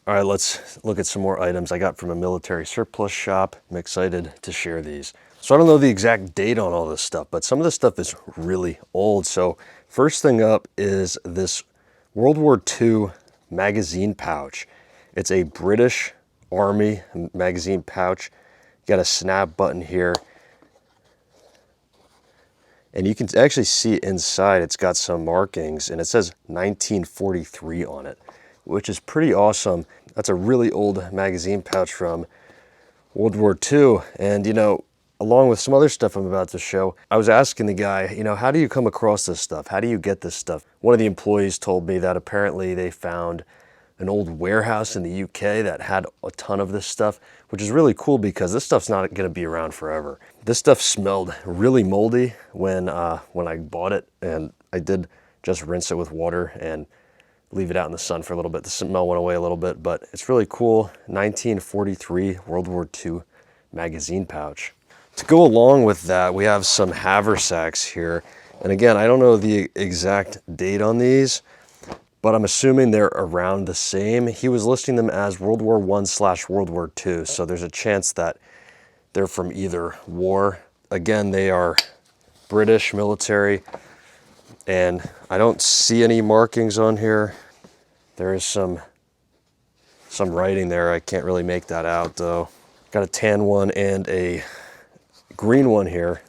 All right, let's look at some more items I got from a military surplus shop. I'm excited to share these. So I don't know the exact date on all this stuff, but some of this stuff is really old. So first thing up is this World War II magazine pouch. It's a British Army magazine pouch. Got a snap button here. And you can actually see inside, it's got some markings and it says 1943 on it, which is pretty awesome. That's a really old magazine pouch from World War II. And you know, along with some other stuff I'm about to show, I was asking the guy, you know, how do you come across this stuff? How do you get this stuff? One of the employees told me that apparently they found an old warehouse in the UK that had a ton of this stuff, which is really cool because this stuff's not gonna be around forever. This stuff smelled really moldy when I bought it, and I did just rinse it with water and leave it out in the sun for a little bit. The smell went away a little bit, but it's really cool. 1943 World War II magazine pouch. To go along with that, we have some Haversacks here. And again, I don't know the exact date on these, but I'm assuming they're around the same. He was listing them as World War I/World War II, so there's a chance that they're from either war. Again, they are British military, and I don't see any markings on here. There is some writing there. I can't really make that out though. Got a tan one and a green one here.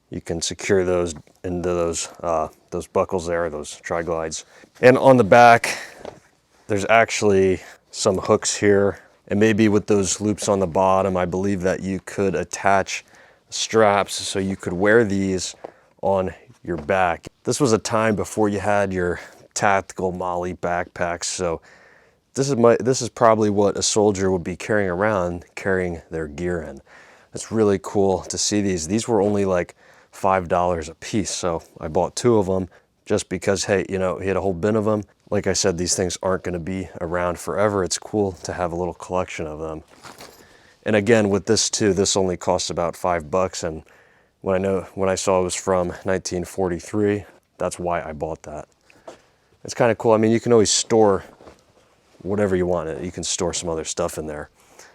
You can secure those into those buckles there, those tri-glides. And on the back, there's actually some hooks here. And maybe with those loops on the bottom, I believe that you could attach straps so you could wear these on your back. This was a time before you had your tactical MOLLE backpacks. So this is probably what a soldier would be carrying around, carrying their gear in. It's really cool to see these. These were only like $5 a piece. So I bought 2 of them just because, hey, you know, he had a whole bin of them. Like I said, these things aren't going to be around forever. It's cool to have a little collection of them. And again, with this too, this only costs about $5. And when I saw it was from 1943, that's why I bought that. It's kind of cool. I mean, you can always store whatever you want. You can store some other stuff in there,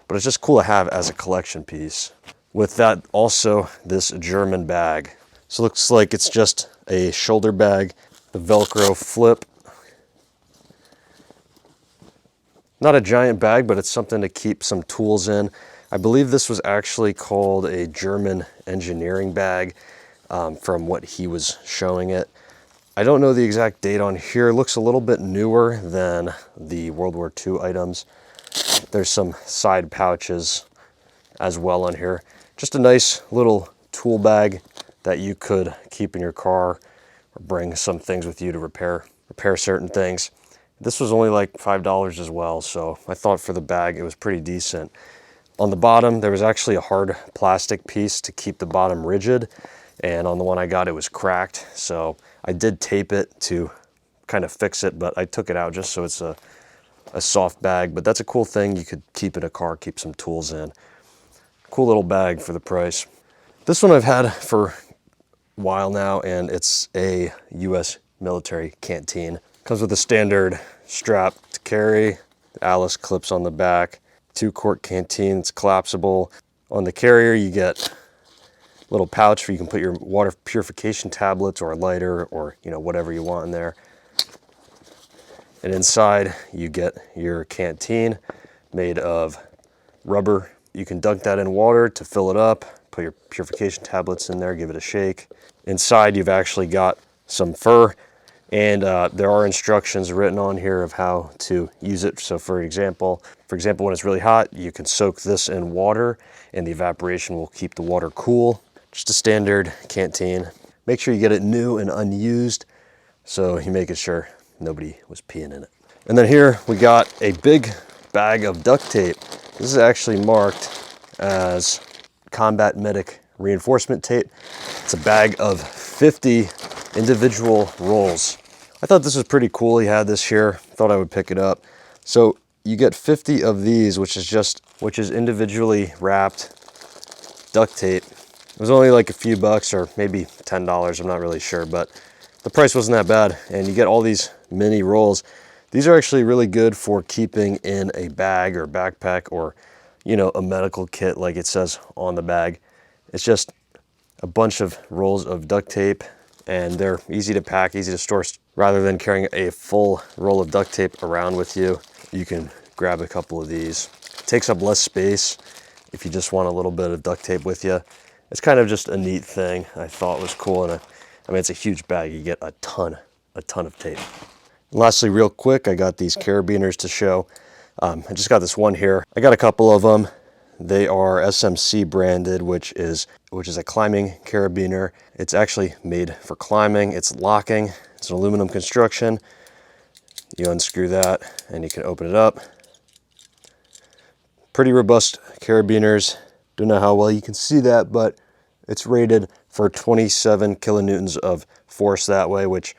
but it's just cool to have as a collection piece. With that, also this German bag. So it looks like it's just a shoulder bag, the Velcro flip. Not a giant bag, but it's something to keep some tools in. I believe this was actually called a German engineering bag from what he was showing it. I don't know the exact date on here. It looks a little bit newer than the World War II items. There's some side pouches as well on here. Just a nice little tool bag that you could keep in your car or bring some things with you to repair certain things. This was only like $5 as well, so I thought for the bag it was pretty decent. On the bottom, there was actually a hard plastic piece to keep the bottom rigid, and on the one I got, it was cracked, so I did tape it to kind of fix it, but I took it out just so it's a soft bag. But that's a cool thing you could keep in a car, keep some tools in. Cool little bag for the price. This one I've had for a while now, and it's a US Military Canteen. Comes with a standard strap to carry, the Alice clips on the back, 2-quart canteen, it's collapsible. On the carrier, you get a little pouch where you can put your water purification tablets or a lighter or, you know, whatever you want in there. And inside, you get your canteen made of rubber. You can dunk that in water to fill it up, put your purification tablets in there, give it a shake. Inside, you've actually got some fur, and there are instructions written on here of how to use it. So for example, when it's really hot, you can soak this in water and the evaporation will keep the water cool. Just a standard canteen. Make sure you get it new and unused, so you make sure nobody was peeing in it. And then here we got a big bag of duct tape. This is actually marked as combat medic reinforcement tape. It's a bag of 50 individual rolls. I thought this was pretty cool. He had this here, thought I would pick it up. So you get 50 of these, which is individually wrapped duct tape. It was only like a few bucks or maybe $10, I'm not really sure, but the price wasn't that bad. And you get all these mini rolls. These are actually really good for keeping in a bag or backpack or, you know, a medical kit like it says on the bag. It's just a bunch of rolls of duct tape, and they're easy to pack, easy to store. Rather than carrying a full roll of duct tape around with you, you can grab a couple of these. It takes up less space if you just want a little bit of duct tape with you. It's kind of just a neat thing. I thought was cool, and I mean, it's a huge bag. You get a ton of tape. And lastly, real quick, I got these carabiners to show. I just got this one here. I got a couple of them. They are SMC branded, which is a climbing carabiner. It's actually made for climbing. It's locking. It's an aluminum construction. You unscrew that and you can open it up. Pretty robust carabiners. Don't know how well you can see that, but it's rated for 27 kilonewtons of force that way, which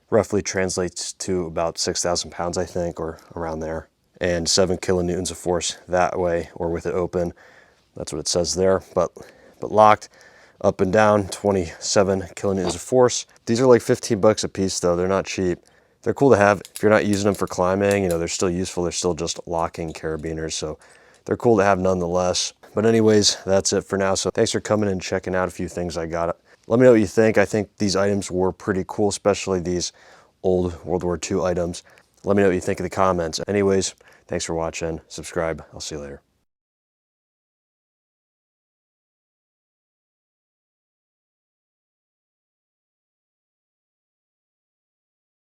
roughly translates to about 6,000 pounds, I think, or around there. And 7 kilonewtons of force that way, or with it open. That's what it says there, but locked up and down, 27 kilonewtons of force. These are like 15 bucks a piece though. They're not cheap. They're cool to have. If you're not using them for climbing, you know, they're still useful. They're still just locking carabiners, so they're cool to have nonetheless. But anyways, that's it for now. So thanks for coming and checking out a few things I got. Let me know what you think. I think these items were pretty cool, especially these old World War II items. Let me know what you think in the comments. Anyways, thanks for watching. Subscribe. I'll see you later.